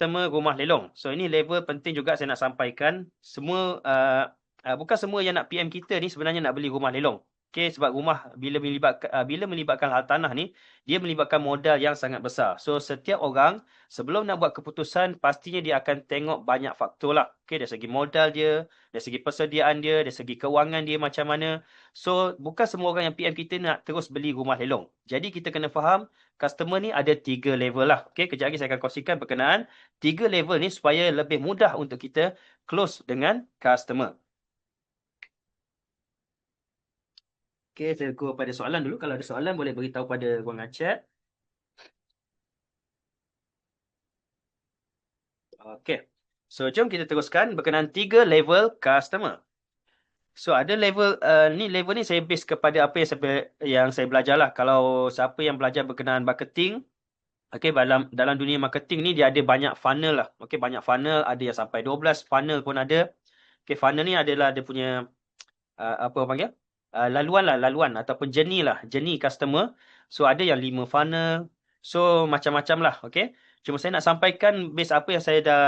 customer rumah lelong. So ini level penting juga saya nak sampaikan. Semua bukan semua yang nak PM kita ni sebenarnya nak beli rumah lelong. Okey, sebab rumah bila melibatkan hal tanah ni, dia melibatkan modal yang sangat besar. So setiap orang sebelum nak buat keputusan pastinya dia akan tengok banyak faktor lah. Okey, dari segi modal dia, dari segi persediaan dia, dari segi kewangan dia macam mana. So bukan semua orang yang PM kita nak terus beli rumah lelong. Jadi kita kena faham customer ni ada 3 level lah. Okey, kejap lagi saya akan kongsikan berkenaan 3 level ni supaya lebih mudah untuk kita close dengan customer. Okey, saya go pada soalan dulu. Kalau ada soalan boleh beritahu pada ruangan chat. Okey. So jom kita teruskan berkenaan 3 level customer. So ada level level ni saya base kepada apa yang saya belajar lah. Kalau siapa yang belajar berkenaan marketing, okey, dalam dunia marketing ni dia ada banyak funnel lah. Okey, banyak funnel, ada yang sampai 12 funnel pun ada. Okey, funnel ni adalah dia punya apa orang panggil? Laluan ataupun journey customer. So ada yang 5 funnel. So macam-macam lah, okey. Cuma saya nak sampaikan base apa yang saya dah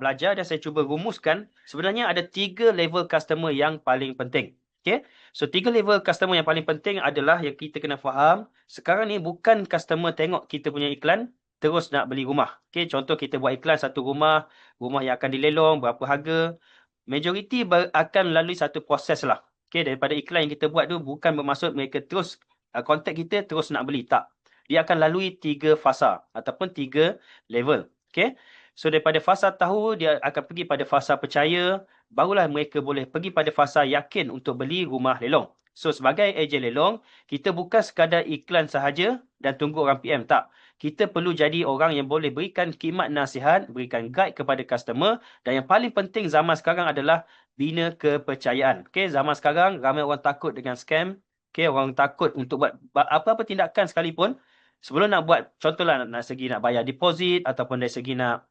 belajar dan saya cuba rumuskan. Sebenarnya ada 3 level customer yang paling penting. Okey. So 3 level customer yang paling penting adalah yang kita kena faham. Sekarang ni bukan customer tengok kita punya iklan terus nak beli rumah. Okey, contoh kita buat iklan satu rumah yang akan dilelong, berapa harga. Majoriti akan lalui satu proses lah. Okay, daripada iklan yang kita buat tu bukan bermaksud mereka terus contact kita terus nak beli. Tak. Dia akan lalui 3 fasa ataupun 3 level. Okay. So daripada fasa tahu dia akan pergi pada fasa percaya. Barulah mereka boleh pergi pada fasa yakin untuk beli rumah lelong. So sebagai ejen lelong, kita bukan sekadar iklan sahaja dan tunggu orang PM. Tak. Kita perlu jadi orang yang boleh berikan khidmat nasihat, berikan guide kepada customer. Dan yang paling penting zaman sekarang adalah bina kepercayaan. Okay, zaman sekarang ramai orang takut dengan scam. Okay, orang takut untuk buat apa-apa tindakan sekalipun. Sebelum nak buat, contohlah nak segi nak bayar deposit ataupun dari segi nak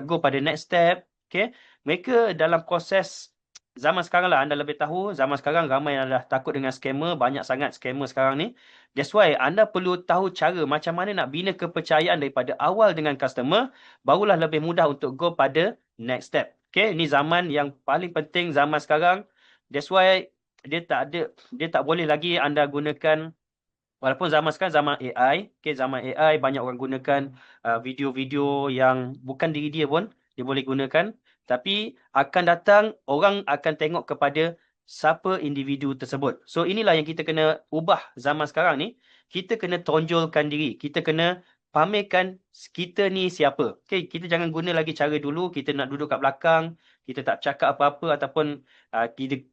go pada next step. Okay, mereka dalam proses zaman sekarang lah, anda lebih tahu, zaman sekarang ramai yang dah takut dengan scammer, banyak sangat scammer sekarang ni. That's why anda perlu tahu cara macam mana nak bina kepercayaan daripada awal dengan customer, barulah lebih mudah untuk go pada next step. Okay, ini zaman yang paling penting zaman sekarang. That's why dia tak boleh lagi anda gunakan, walaupun zaman sekarang zaman AI. Okay, zaman AI banyak orang gunakan video-video yang bukan diri dia pun dia boleh gunakan. Tapi akan datang orang akan tengok kepada siapa individu tersebut. So inilah yang kita kena ubah zaman sekarang ni. Kita kena tonjolkan diri. Kita kena pamerkan kita ni siapa. Okay, kita jangan guna lagi cara dulu. Kita nak duduk kat belakang. Kita tak cakap apa-apa ataupun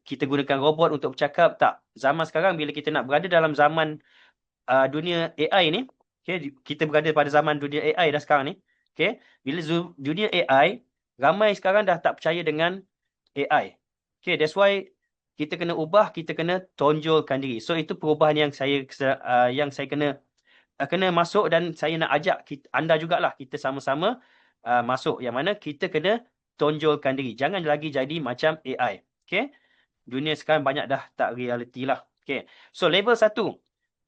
kita gunakan robot untuk bercakap. Tak. Zaman sekarang bila kita nak berada dalam zaman dunia AI ni. Okay, kita berada pada zaman dunia AI dah sekarang ni. Okay, bila dunia AI, ramai sekarang dah tak percaya dengan AI. Okay, that's why kita kena ubah, kita kena tonjolkan diri. So itu perubahan yang saya kena masuk dan saya nak ajak anda jugalah kita sama-sama masuk. Yang mana kita kena tonjolkan diri. Jangan lagi jadi macam AI. Okay, dunia sekarang banyak dah tak reality lah. Okay, so level 1.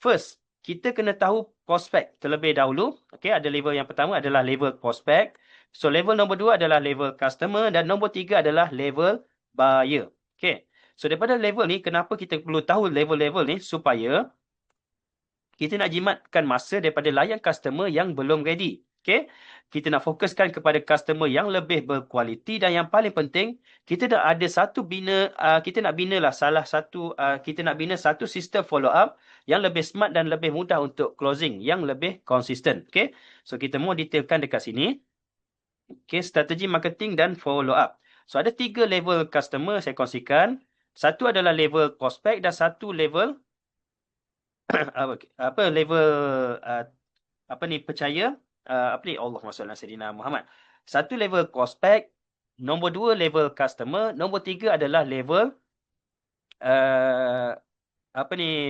First, kita kena tahu prospek terlebih dahulu. Okay, ada level yang pertama adalah level prospek. So level nombor 2 adalah level customer dan nombor 3 adalah level buyer. Okay, so daripada level ni, kenapa kita perlu tahu level-level ni? Supaya kita nak jimatkan masa daripada layan customer yang belum ready. Okay, kita nak fokuskan kepada customer yang lebih berkualiti dan yang paling penting, kita nak ada kita nak bina satu sistem follow up yang lebih smart dan lebih mudah untuk closing, yang lebih konsisten. Okay, so kita mau detailkan dekat sini. Okay, strategi marketing dan follow up. So ada 3 level customer saya kongsikan. Satu adalah level prospek dan satu level percaya. Allahumma salli ala sayyidina Muhammad. Satu level prospek, nombor 2 level customer, nombor 3 adalah level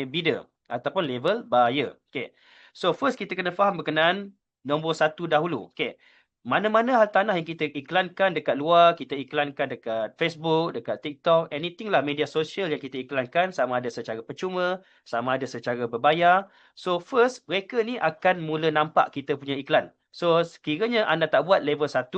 bidder ataupun level buyer. Okay. So first kita kena faham berkenaan nombor 1 dahulu. Okay. Mana-mana hal tanah yang kita iklankan dekat luar, kita iklankan dekat Facebook, dekat TikTok, anything lah media sosial yang kita iklankan, sama ada secara percuma, sama ada secara berbayar. So first, mereka ni akan mula nampak kita punya iklan. So, sekiranya anda tak buat level 1,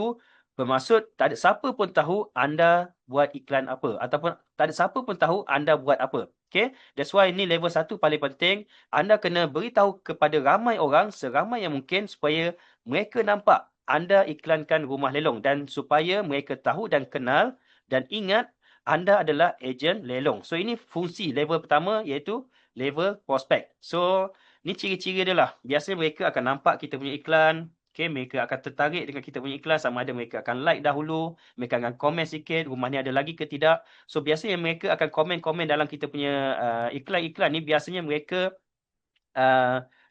bermaksud tak ada siapa pun tahu anda buat iklan apa. Ataupun tak ada siapa pun tahu anda buat apa. Okay? That's why ni level 1 paling penting. Anda kena beritahu kepada ramai orang, seramai yang mungkin supaya mereka nampak anda iklankan rumah lelong. Dan supaya mereka tahu dan kenal dan ingat anda adalah ejen lelong. So, ini fungsi level pertama iaitu level prospek. So, ni ciri-ciri dia lah. Biasanya mereka akan nampak kita punya iklan. Okay, mereka akan tertarik dengan kita punya iklan. Sama ada mereka akan like dahulu. Mereka akan komen sikit. Rumah ni ada lagi ke tidak. So, biasanya mereka akan komen-komen dalam kita punya iklan-iklan ni. Biasanya mereka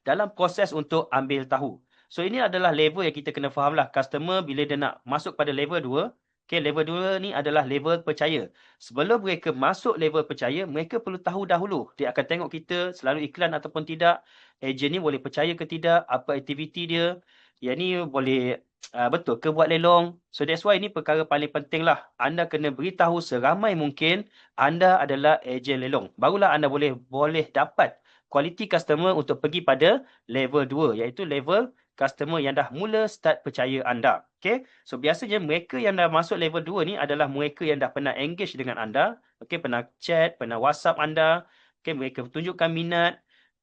dalam proses untuk ambil tahu. So, ini adalah level yang kita kena faham lah. Customer bila dia nak masuk pada level 2. Okay, level 2 ni adalah level percaya. Sebelum mereka masuk level percaya, mereka perlu tahu dahulu. Dia akan tengok kita selalu iklan ataupun tidak. Ejen ni boleh percaya ke tidak. Apa aktiviti dia. Yang ni boleh betul ke buat lelong. So that's why ini perkara paling penting lah. Anda kena beritahu seramai mungkin anda adalah ejen lelong. Barulah anda boleh dapat quality customer untuk pergi pada level 2. Iaitu level customer yang dah mula start percaya anda. Okay. So biasanya mereka yang dah masuk level 2 ni adalah mereka yang dah pernah engage dengan anda. Okay. Pernah chat, pernah WhatsApp anda. Okay. Mereka tunjukkan minat.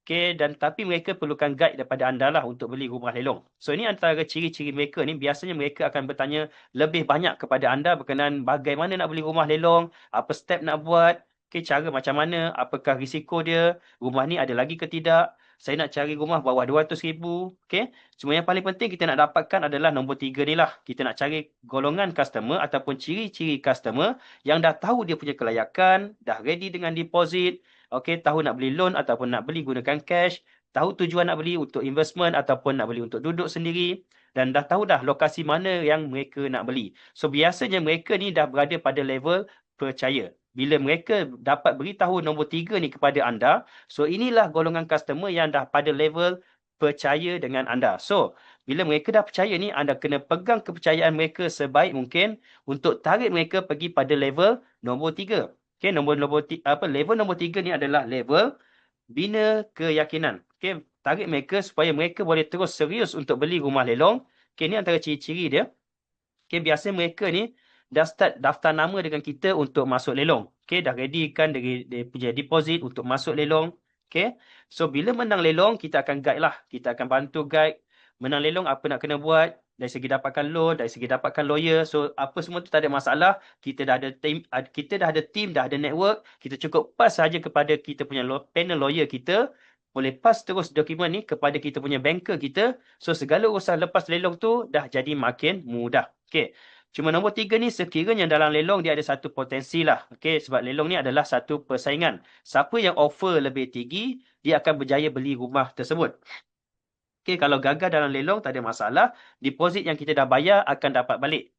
Okay, dan tapi mereka perlukan guide daripada anda lah untuk beli rumah lelong. So ini antara ciri-ciri mereka ni. Biasanya mereka akan bertanya lebih banyak kepada anda berkenaan bagaimana nak beli rumah lelong, apa step nak buat, okay, cara macam mana, apakah risiko dia, rumah ni ada lagi ke tidak, saya nak cari rumah bawah 200,000. Okay. Cuma yang paling penting kita nak dapatkan adalah nombor 3 ni lah. Kita nak cari golongan customer ataupun ciri-ciri customer yang dah tahu dia punya kelayakan, dah ready dengan deposit. Okey, tahu nak beli loan ataupun nak beli gunakan cash, tahu tujuan nak beli untuk investment ataupun nak beli untuk duduk sendiri, dan dah tahu dah lokasi mana yang mereka nak beli. So biasanya mereka ni dah berada pada level percaya. Bila mereka dapat beritahu nombor 3 ni kepada anda, so inilah golongan customer yang dah pada level percaya dengan anda. So, bila mereka dah percaya ni, anda kena pegang kepercayaan mereka sebaik mungkin untuk tarik mereka pergi pada level nombor 3. Okay, level nombor 3 ni adalah level bina keyakinan. Okay, tarik mereka supaya mereka boleh terus serius untuk beli rumah lelong. Okay, ni antara ciri-ciri dia. Okay, biasa mereka ni dah start daftar nama dengan kita untuk masuk lelong. Okay, dah ready kan dia punya deposit untuk masuk lelong. Okay, so bila menang lelong, kita akan guide lah. Kita akan bantu guide. Menang lelong apa nak kena buat. Dari segi dapatkan loan, dari segi dapatkan lawyer. So, apa semua tu tak ada masalah. Kita dah ada team, dah ada network. Kita cukup pass saja kepada kita punya panel lawyer kita. Boleh pass terus dokumen ni kepada kita punya banker kita. So, segala urusan lepas lelong tu dah jadi makin mudah. Okay. Cuma nombor 3 ni sekiranya dalam lelong dia ada satu potensi lah. Okay. Sebab lelong ni adalah satu persaingan. Siapa yang offer lebih tinggi, dia akan berjaya beli rumah tersebut. Okay, kalau gagal dalam lelong tak ada masalah. Deposit yang kita dah bayar akan dapat balik.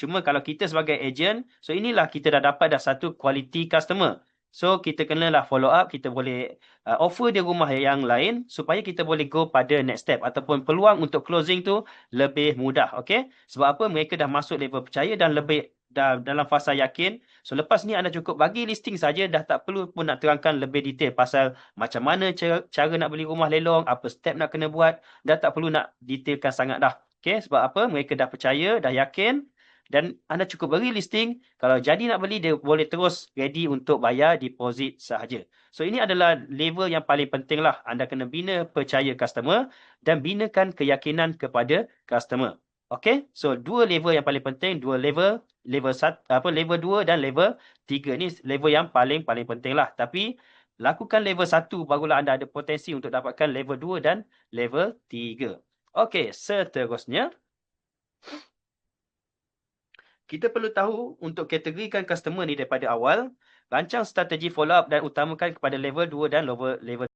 Cuma kalau kita sebagai ejen, so inilah kita dah dapat dah satu quality customer. So kita kenalah follow up, kita boleh offer dia rumah yang lain supaya kita boleh go pada next step ataupun peluang untuk closing tu lebih mudah. Okay? Sebab apa? Mereka dah masuk level percaya dan lebih dah dalam fasa yakin. So lepas ni anda cukup bagi listing saja, dah tak perlu pun nak terangkan lebih detail pasal macam mana cara nak beli rumah lelong, apa step nak kena buat, dah tak perlu nak detailkan sangat dah. Okay, sebab apa? Mereka dah percaya, dah yakin dan anda cukup beri listing. Kalau jadi nak beli, dia boleh terus ready untuk bayar deposit sahaja. So ini adalah level yang paling penting lah. Anda kena bina percaya customer dan binakan keyakinan kepada customer. Okay, so dua level yang paling penting, dua level, level 2 dan level 3 ni level yang paling penting lah. Tapi lakukan level 1 barulah anda ada potensi untuk dapatkan level 2 dan level 3. Okay, seterusnya kita perlu tahu untuk kategorikan customer ni daripada awal, rancang strategi follow up dan utamakan kepada level 2 dan level